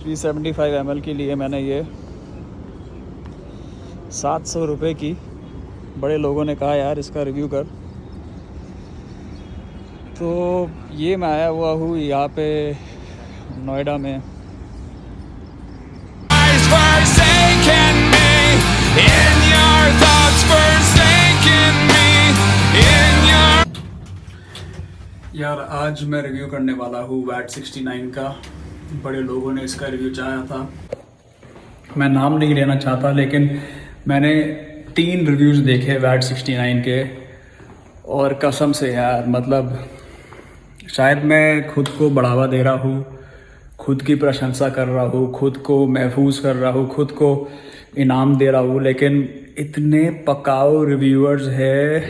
375 ml के लिए मैंने ये 700 रुपये की, बड़े लोगों ने कहा यार इसका रिव्यू कर, तो ये मैं आया हुआ हूँ यहाँ पे नोएडा में। यार आज मैं रिव्यू करने वाला हूँ वैट 69 का। बड़े लोगों ने इसका रिव्यू चाहा था, मैं नाम नहीं लेना चाहता, लेकिन मैंने 3 रिव्यूज़ देखे वैट 69 के, और कसम से यार मतलब शायद मैं खुद को बढ़ावा दे रहा हूँ, खुद की प्रशंसा कर रहा हूँ, खुद को महफूज कर रहा हूँ, खुद को इनाम दे रहा हूँ, लेकिन इतने पकाऊ रिव्यूअर्स है।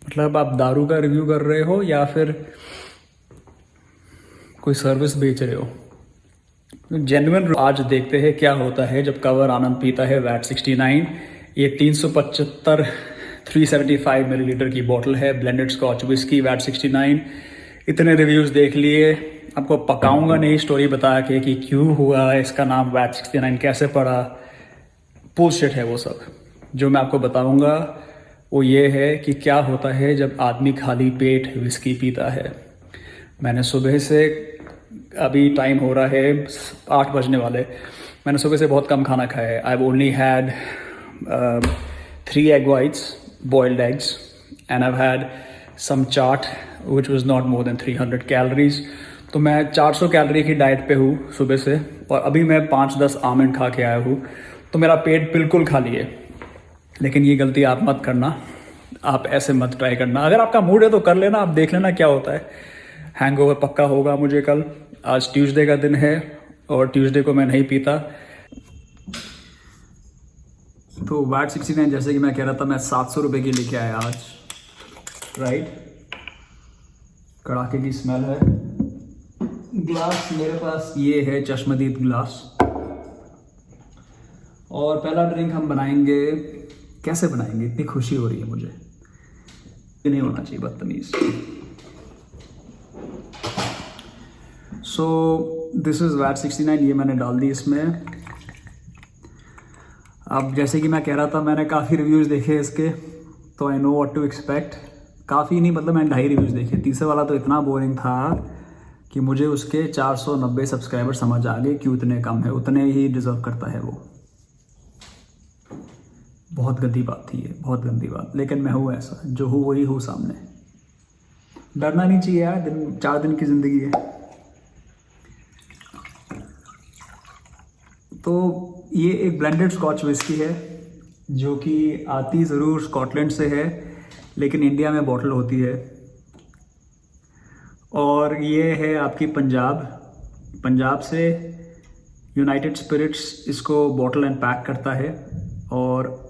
मतलब आप दारू का रिव्यू कर रहे हो या फिर कोई सर्विस बेच रहे हो? जेन्युइन आज देखते हैं क्या होता है जब कवर आनंद पीता है वैट 69। ये 375 मिलीलीटर की बोतल है, ब्लेंडेड स्कॉच विस्की वैट 69। इतने रिव्यूज़ देख लिए, आपको पकाऊंगा नहीं स्टोरी बता के कि क्यों हुआ इसका नाम वैट 69, कैसे पड़ा, बुलशिट है वो सब। जो मैं आपको बताऊंगा वो ये है कि क्या होता है जब आदमी खाली पेट विस्की पीता है। मैंने सुबह से, अभी टाइम हो रहा है 8 बजने वाले, मैंने सुबह से बहुत कम खाना खाया है। I only had 3 egg whites, boiled eggs, and I've had some chaat which was not more than 300 calories। तो मैं 400 कैलोरी की डाइट पे हूँ सुबह से, और अभी मैं 5-10 आमंड खा के आया हूँ, तो मेरा पेट बिल्कुल खाली है। लेकिन ये गलती आप मत करना, आप ऐसे मत ट्राई करना। अगर आपका मूड है तो कर लेना, आप देख लेना क्या होता है। हैंगओवर पक्का होगा मुझे कल, आज ट्यूसडे का दिन है और ट्यूसडे को मैं नहीं पीता। तो वैट 69 जैसे कि मैं कह रहा था, मैं 700 रुपये की लेके आया आज, राइट। कड़ाके की स्मेल है। ग्लास मेरे पास ये है चश्मदीद ग्लास, और पहला ड्रिंक हम बनाएंगे। कैसे बनाएंगे, इतनी खुशी हो रही है मुझे, ये नहीं होना चाहिए बदतमीज। सो दिस इज वैट 69, ये मैंने डाल दी इसमें। अब जैसे कि मैं कह रहा था, मैंने काफ़ी रिव्यूज़ देखे इसके, तो I know what to expect. काफ़ी नहीं, मतलब मैंने 2.5 रिव्यूज़ देखे। तीसरे वाला तो इतना बोरिंग था कि मुझे उसके 490 सब्सक्राइबर समझ आ गए क्यों इतने कम है, उतने ही डिज़र्व करता है वो। बहुत गंदी बात थी ये, बहुत गंदी बात, लेकिन मैं हूँ ऐसा, जो हूँ वही हूँ सामने। डरना नहीं चाहिए यार, 4 दिन की ज़िंदगी है। तो ये एक ब्लेंडेड स्कॉच विस्की है, जो कि आती ज़रूर स्कॉटलैंड से है, लेकिन इंडिया में बॉटल होती है। और ये है आपकी पंजाब से यूनाइटेड स्पिरिट्स इसको बॉटल एंड पैक करता है, और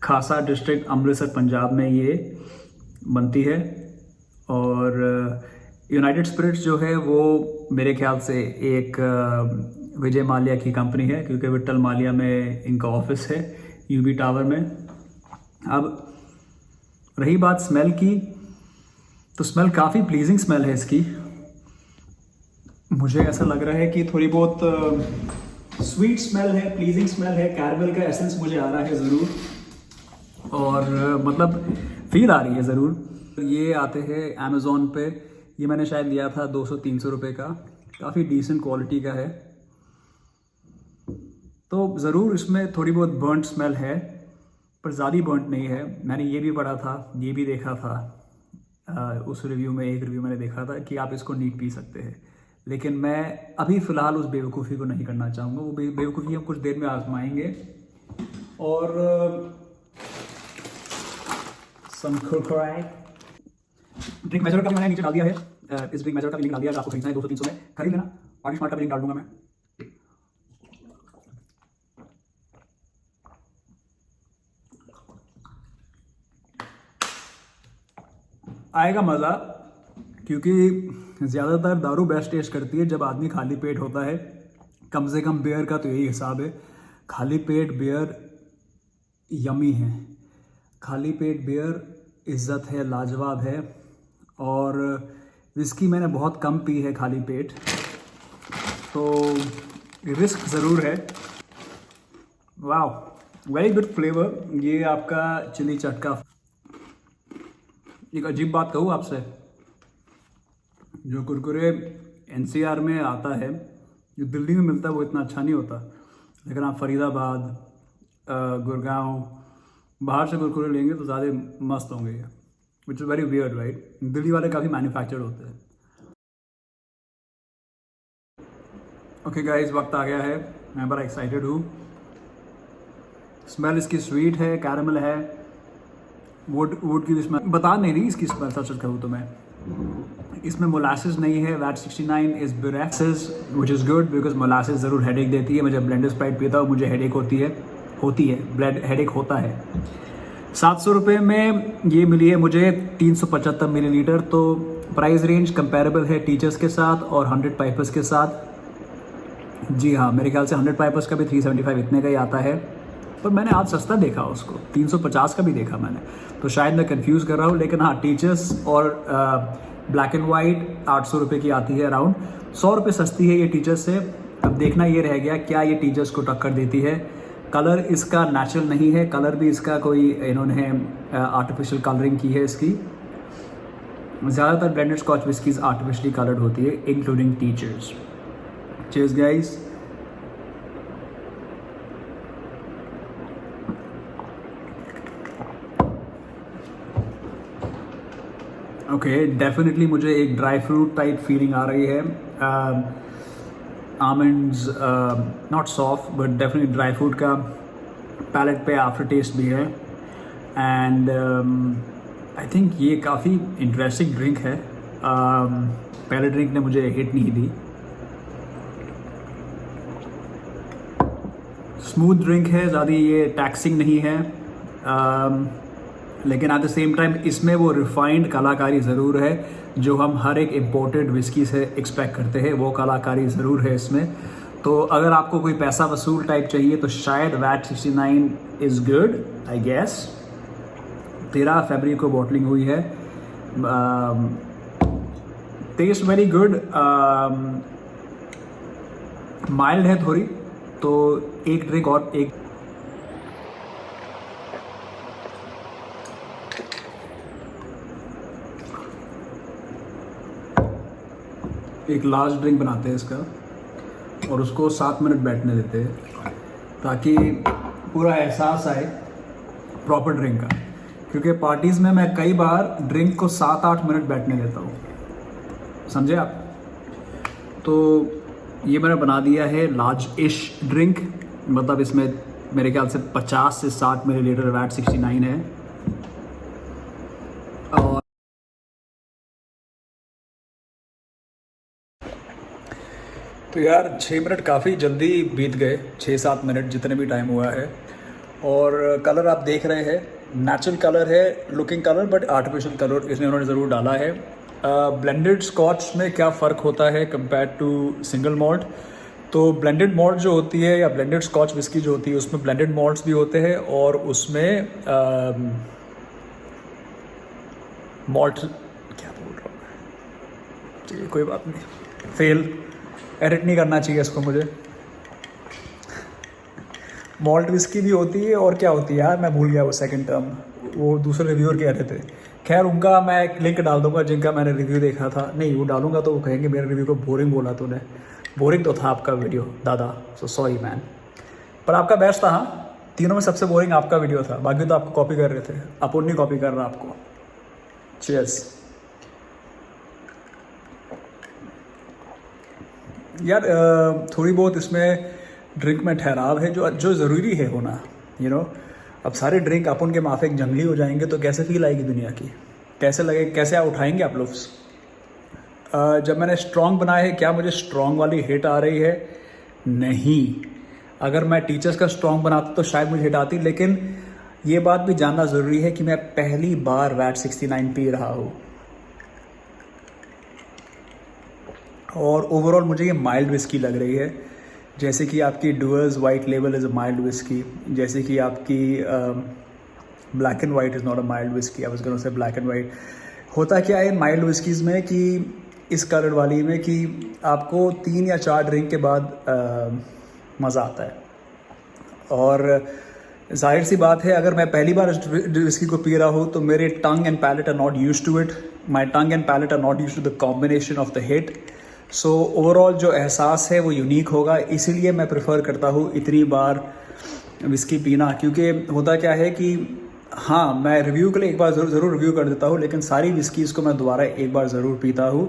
खासा डिस्ट्रिक्ट अमृतसर पंजाब में ये बनती है। और यूनाइटेड स्पिरिट्स जो है वो मेरे ख्याल से एक विजय माल्या की कंपनी है, क्योंकि विट्ठल माल्या में इनका ऑफिस है, यूबी टावर में। अब रही बात स्मेल की, तो स्मेल काफ़ी प्लीजिंग स्मेल है इसकी। मुझे ऐसा लग रहा है कि थोड़ी बहुत स्वीट स्मेल है, प्लीजिंग स्मेल है, कैरमल का एसेंस मुझे आ रहा है ज़रूर, और मतलब फील आ रही है ज़रूर। ये आते हैं अमेज़ॉन पे, ये मैंने शायद लिया था 200-300 रुपये का, काफ़ी डिसेंट क्वालिटी का है। तो ज़रूर इसमें थोड़ी बहुत बर्न्ट स्मेल है, पर ज़्यादा बर्न्ट नहीं है। मैंने ये भी पढ़ा था, ये भी देखा था उस रिव्यू में, एक रिव्यू मैंने देखा था कि आप इसको नीट पी सकते हैं, लेकिन मैं अभी फ़िलहाल उस बेवकूफ़ी को नहीं करना चाहूँगा। वो बेवकूफ़ी हम कुछ देर में आजमाएंगे। और ड्रिंक मेजर का मैंने नीचे डाल दिया है, इस ड्रिंक मेजर का लिंक डाल दिया है, आपको खरीदना है 200-300 में खरीद लेना। पार्टी स्मार्ट का लिंक डाल दूंगा मैं। आएगा मज़ा, क्योंकि ज़्यादातर दारू बेस्ट टेस्ट करती है जब आदमी खाली पेट होता है। कम से कम बियर का तो यही हिसाब है, खाली पेट बियर यमी है, खाली पेट बियर इज़्ज़त है, लाजवाब है। और विस्की मैंने बहुत कम पी है खाली पेट, तो रिस्क ज़रूर है। वाह, वेरी गुड फ्लेवर। ये आपका चिली चटका। एक अजीब बात कहूँ आपसे, जो कुरकुरे एनसीआर में आता है, जो दिल्ली में मिलता है, वो इतना अच्छा नहीं होता। लेकिन आप फरीदाबाद, गुड़गांव, बाहर से कुरकुरे लेंगे तो ज़्यादा मस्त होंगे ये, which is very weird right. Delhi वाले काफ़ी मैन्युफैक्चर्ड होते हैं। ओके गाइस, वक्त आ गया है, मैं बड़ा एक्साइटेड हूँ। स्मेल इसकी स्वीट है, कैरमल है, वुड की भी स्मेल बता नहीं रही इसकी स्मेल। सच कहूँ तो मैं, इसमें मोलासेस नहीं है। वैट 69 इज ब्रेक्सेस which is good, because molasses ज़रूर हेडेक देती है। मैं जब ब्लेंडर स्प्राइट पीता हूँ मुझे हेडेक होती है ब्लड हेडेक होता है। 700 रुपये में ये मिली है मुझे 375 मिलीलीटर। तो प्राइस रेंज कंपेरेबल है टीचर्स के साथ और 100 पाइपर्स के साथ। जी हाँ, मेरे ख्याल से 100 पाइपर्स का भी 375 इतने का ही आता है, पर मैंने आज सस्ता देखा उसको, 350 का भी देखा मैंने, तो शायद मैं कंफ्यूज कर रहा हूँ। लेकिन हाँ, टीचर्स और ब्लैक एंड वाइट 800 रुपये की आती है अराउंड। 100 रुपये सस्ती है ये टीचर्स से। अब देखना ये रह गया क्या ये टीचर्स को टक्कर देती है। कलर इसका नेचुरल नहीं है, कलर भी इसका कोई इन्होंने आर्टिफिशियल कलरिंग की है इसकी। ज़्यादातर blended scotch whiskies artificially coloured होती है, including Teacher's. Cheers guys. Okay, definitely मुझे एक ड्राई फ्रूट टाइप फीलिंग आ रही है। Almonds, not soft but definitely dry fruit का पैलेट पे आफ्टर टेस्ट भी है। एंड आई थिंक ये काफ़ी इंटरेस्टिंग ड्रिंक है। पहले ड्रिंक ने मुझे हिट नहीं दी। स्मूथ ड्रिंक है, ज़्यादा ये टैक्सिंग नहीं है, लेकिन एट द सेम टाइम इसमें वो रिफाइंड कलाकारी ज़रूर है जो हम हर एक इम्पोर्टेड विस्की से एक्सपेक्ट करते हैं, वो कलाकारी ज़रूर है इसमें। तो अगर आपको कोई पैसा वसूल टाइप चाहिए तो शायद VAT 69 is good I guess. 13 फरवरी को बॉटलिंग हुई है। टेस्ट वेरी गुड, माइल्ड है थोड़ी। तो एक ड्रिंक और एक लार्ज ड्रिंक बनाते हैं इसका और उसको 7 मिनट बैठने देते हैं ताकि पूरा एहसास आए प्रॉपर ड्रिंक का। क्योंकि पार्टीज़ में मैं कई बार ड्रिंक को 7-8 मिनट बैठने देता हूँ, समझे आप। तो ये मैंने बना दिया है लार्ज इश ड्रिंक, मतलब इसमें मेरे ख्याल से 50 से 60 मिलीलीटर वैट 69 है। और तो यार 6 मिनट काफ़ी जल्दी बीत गए, 6-7 मिनट जितने भी टाइम हुआ है। और कलर आप देख रहे हैं, नेचुरल कलर है, looking colour, but artificial colour इसमें उन्होंने ज़रूर डाला है। ब्लेंडेड स्कॉच में क्या फ़र्क होता है कंपेयर टू सिंगल मॉल्ट। तो ब्लेंडेड मॉल्ट जो होती है या ब्लेंडेड स्कॉच विस्की जो होती है उसमें ब्लेंडेड मॉल्ट्स भी होते हैं और उसमें मॉल्ट क्या बोल रहा हूँ, चलिए कोई बात नहीं, फेल, एडिट नहीं करना चाहिए इसको मुझे। मॉल्ट विस्की भी होती है और क्या होती है यार, मैं भूल गया वो सेकंड टर्म, वो दूसरे रिव्यूअर कह रहे थे। खैर उनका मैं एक लिंक डाल दूंगा जिनका मैंने रिव्यू देखा था। नहीं, वो डालूंगा तो वो कहेंगे मेरे रिव्यू को बोरिंग बोला तूने। बोरिंग तो था आपका वीडियो दादा, सो सॉरी मैन, पर आपका बेस्ट था। हाँ, तीनों में सबसे बोरिंग आपका वीडियो था, बाकी तो आपको कॉपी कर रहे थे, अपुन नहीं कॉपी कर रहा आपको। चीयर्स यार। थोड़ी बहुत इसमें ड्रिंक में ठहराव है जो ज़रूरी है होना, यू नो। अब सारे ड्रिंक अपन के माफिक जंगली हो जाएंगे तो कैसे फील आएगी दुनिया की, कैसे लगे, कैसे आप उठाएंगे आप लोग। जब मैंने स्ट्रॉन्ग बनाया है, क्या मुझे स्ट्रॉन्ग वाली हिट आ रही है? नहीं। अगर मैं टीचर्स का स्ट्रॉन्ग बनाता तो शायद मुझे हिट आती, लेकिन ये बात भी जानना ज़रूरी है कि मैं पहली बार वैट 69 पी रहा हूँ और ओवरऑल मुझे ये माइल्ड विस्की लग रही है। जैसे कि आपकी doors white label is a mild whisky, जैसे कि आपकी black and white is not a mild whisky, I was gonna say black and white. होता क्या है माइल्ड विस्कीज़ में कि इस कलर वाली में कि आपको 3 या 4 ड्रिंक के बाद मज़ा आता है। और जाहिर सी बात है, अगर मैं पहली बार विस्की को पी रहा हूँ तो मेरे tongue and palate are not used to it, my tongue and palate are not used to the combination of the hit. So overall जो एहसास है वो यूनिक होगा, इसीलिए मैं प्रेफर करता हूँ इतनी बार विस्की पीना। क्योंकि होता क्या है कि हाँ, मैं रिव्यू के लिए एक बार ज़रूर रिव्यू कर देता हूँ, लेकिन सारी विस्कीज़ को मैं दोबारा एक बार ज़रूर पीता हूँ,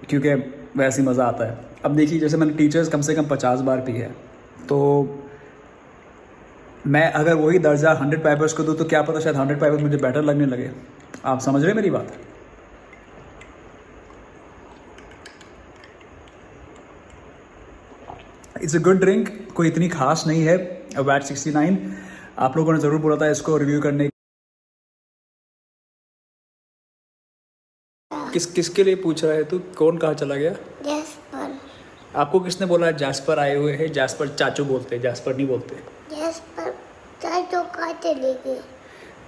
क्योंकि वैसे ही मज़ा आता है। अब देखिए, जैसे मैंने टीचर्स कम से कम 50 बार पी है, तो मैं अगर वही दर्जा 100 पेपर्स को दूँ तो क्या पता शायद 100 पेपर्स मुझे बेटर लगने लगे। आप समझ रहे मेरी बात? इट्स अ गुड ड्रिंक, कोई इतनी खास नहीं है। वैट 69 आप लोगों ने ज़रूर बोला था इसको रिव्यू करने। किसके लिए पूछ रहा है तू? कौन कहाँ चला गया? जैस्पर। आपको किसने बोला जैस्पर आए हुए हैं? जैस्पर चाचू बोलते हैं, जैस्पर नहीं बोलते। जैस्पर चाचू कहाँ चले गए?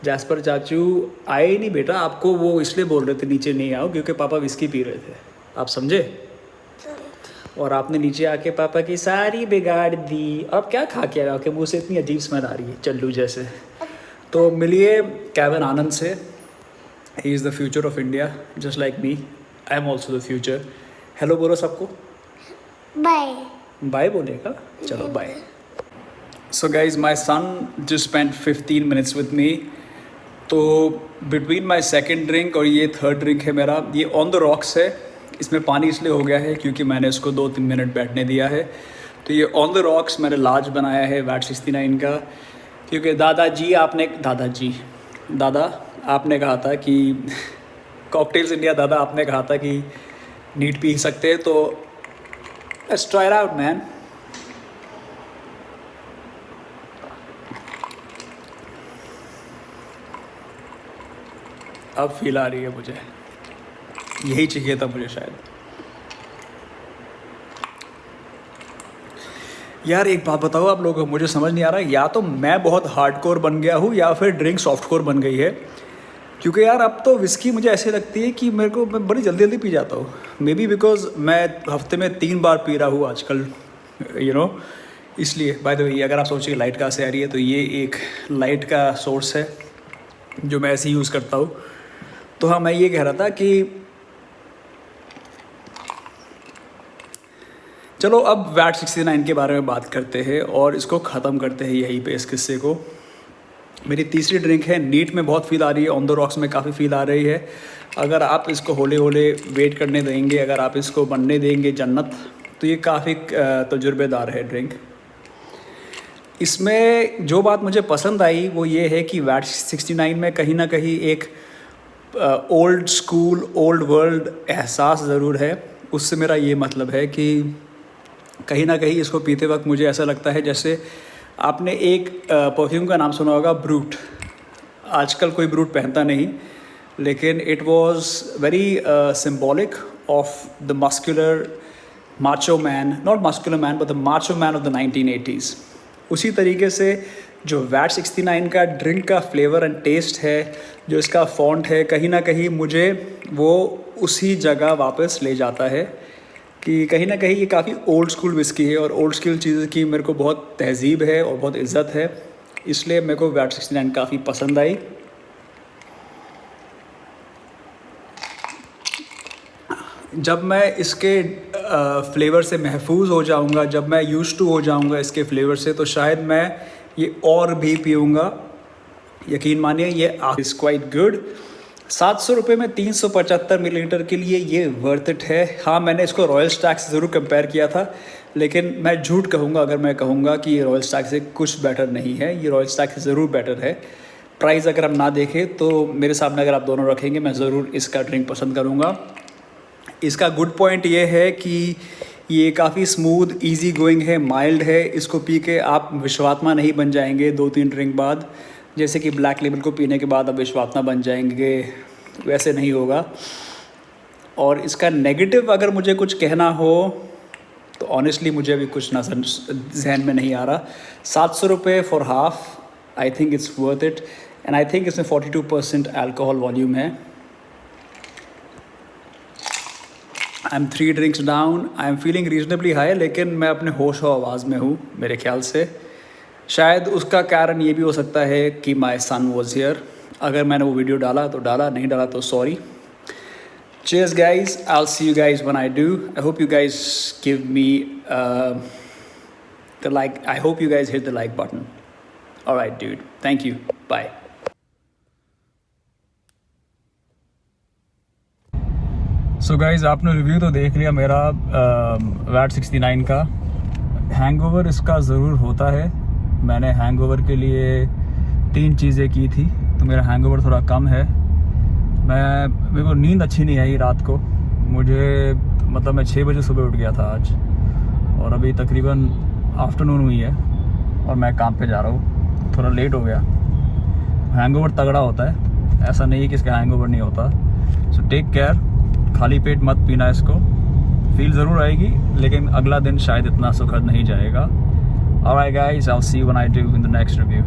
जैस्पर चाचू आए ही नहीं बेटा, आपको वो इसलिए बोल रहे थे नीचे नहीं आओ क्योंकि पापा विस्की पी रहे थे, आप समझे? और आपने नीचे आके पापा की सारी बिगाड़ दी। अब क्या खा के आया? आपके मुँह से इतनी अजीब स्मेल आ रही है चल्लू जैसे। तो मिलिए केविन आनंद से। He is the future of India, just like me. I am also the future. Hello बोलो सबको। बाय बाय बोलेगा? चलो bye. So guys, my son just spend 15 minutes with me. तो बिटवीन माई सेकेंड ड्रिंक और ये third drink है मेरा, ये ऑन द रॉक्स है। इसमें पानी इसलिए हो गया है क्योंकि मैंने इसको 2-3 मिनट बैठने दिया है। तो ये ऑन द रॉक्स मैंने लार्ज बनाया है वैट 69 का, क्योंकि दादा आपने कहा था कि कॉकटेल्स इंडिया, दादा आपने कहा था कि नीट पी सकते हैं, तो let's try it out man. अब फील आ रही है मुझे, यही चाहिए था मुझे शायद। यार एक बात बताओ आप लोगों को, मुझे समझ नहीं आ रहा, या तो मैं बहुत हार्डकोर बन गया हूँ या फिर ड्रिंक सॉफ्टकोर बन गई है। क्योंकि यार अब तो विस्की मुझे ऐसे लगती है कि मैं बड़ी जल्दी जल्दी पी जाता हूँ। मे बी बिकॉज मैं हफ्ते में 3 बार पी रहा हूँ आजकल, इसलिए। बाय द वे, अगर आप सोचिए लाइट कहाँ से आ रही है, तो ये एक लाइट का सोर्स है जो मैं ऐसे ही यूज़ करता हूँ। तो हाँ, मैं ये कह रहा था कि चलो अब वैट 69 के बारे में बात करते हैं और इसको ख़त्म करते हैं यहीं पे इस किस्से को। मेरी तीसरी ड्रिंक है, नीट में बहुत फील आ रही है, ऑन द रॉक्स में काफ़ी फील आ रही है। अगर आप इसको होले होले वेट करने देंगे, अगर आप इसको बनने देंगे जन्नत, तो ये काफ़ी तजुर्बेदार है ड्रिंक। इसमें जो बात मुझे पसंद आई वो ये है कि वैट 69 में कहीं ना कहीं एक ओल्ड स्कूल, ओल्ड वर्ल्ड एहसास ज़रूर है। उससे मेरा ये मतलब है कि कहीं ना कहीं इसको पीते वक्त मुझे ऐसा लगता है जैसे आपने एक परफ्यूम का नाम सुना होगा, ब्रूट। आजकल कोई ब्रूट पहनता नहीं, लेकिन it was very symbolic of the muscular macho man, not muscular man but the macho man of the 1980s। उसी तरीके से जो वैट 69 का ड्रिंक का फ्लेवर एंड टेस्ट है, जो इसका फॉन्ट है, कहीं ना कहीं मुझे वो उसी जगह वापस ले जाता है कि कहीं ना कहीं ये काफ़ी ओल्ड स्कूल विस्की है। और ओल्ड स्कूल चीज़ की मेरे को बहुत तहजीब है और बहुत इज़्ज़त है, इसलिए मेरे को वैट 69 काफ़ी पसंद आई। जब मैं इसके फ्लेवर से महफूज हो जाऊंगा, जब मैं यूज्ड टू हो जाऊंगा इसके फ्लेवर से, तो शायद मैं ये और भी पीऊँगा। यकीन मानिए, ये इज़ क्वाइट गुड। 700 रुपये में 375 मिलीलीटर के लिए ये वर्थ इट है। हाँ, मैंने इसको रॉयल स्टैग से ज़रूर कंपेयर किया था, लेकिन मैं झूठ कहूँगा अगर मैं कहूँगा कि ये रॉयल स्टैग से कुछ बेटर नहीं है। ये रॉयल स्टैग से ज़रूर बेटर है। प्राइस अगर हम ना देखें तो मेरे सामने अगर आप दोनों रखेंगे, मैं ज़रूर इसका ड्रिंक पसंद करूँगा। इसका गुड पॉइंट ये है कि ये काफ़ी स्मूथ, इजी गोइंग है, माइल्ड है। इसको पी के आप विश्वात्मा नहीं बन जाएंगे 2-3 ड्रिंक बाद, जैसे कि ब्लैक लेबल को पीने के बाद आप विश्वात्मा बन जाएंगे, वैसे नहीं होगा। और इसका नेगेटिव अगर मुझे कुछ कहना हो तो ऑनेस्टली मुझे अभी कुछ ना जहन में नहीं आ रहा। 700 रुपये for half, I think it's worth it. And I think इसमें 42% अल्कोहल वॉल्यूम है। I am 3 drinks down, I am feeling reasonably high, लेकिन मैं अपने होश और आवाज़ में हूँ मेरे ख्याल से। शायद उसका कारण ये भी हो सकता है कि माई सन वॉज हियर। अगर मैंने वो वीडियो डाला तो डाला, नहीं डाला तो sorry. Cheers guys, I'll see you guys when I do. I hope you guys give me the like, I hope you guys hit the like button. Alright dude, thank you, bye. So guys, आपने review तो देख लिया मेरा VAT 69 का। Hangover इसका ज़रूर होता है। मैंने हैंगओवर के लिए 3 चीज़ें की थी, तो मेरा हैंगओवर थोड़ा कम है। मेरे को नींद अच्छी नहीं आई रात को। मतलब मैं 6 बजे सुबह उठ गया था आज, और अभी तकरीबन आफ्टरनून हुई है और मैं काम पे जा रहा हूँ। थोड़ा लेट हो गया। हैंगओवर तगड़ा होता है, ऐसा नहीं है कि इसका हैंगओवर नहीं होता। सो टेक केयर, खाली पेट मत पीना इसको। फील ज़रूर आएगी, लेकिन अगला दिन शायद इतना सुखद नहीं जाएगा। Alright guys, I will see you when I do in the next review.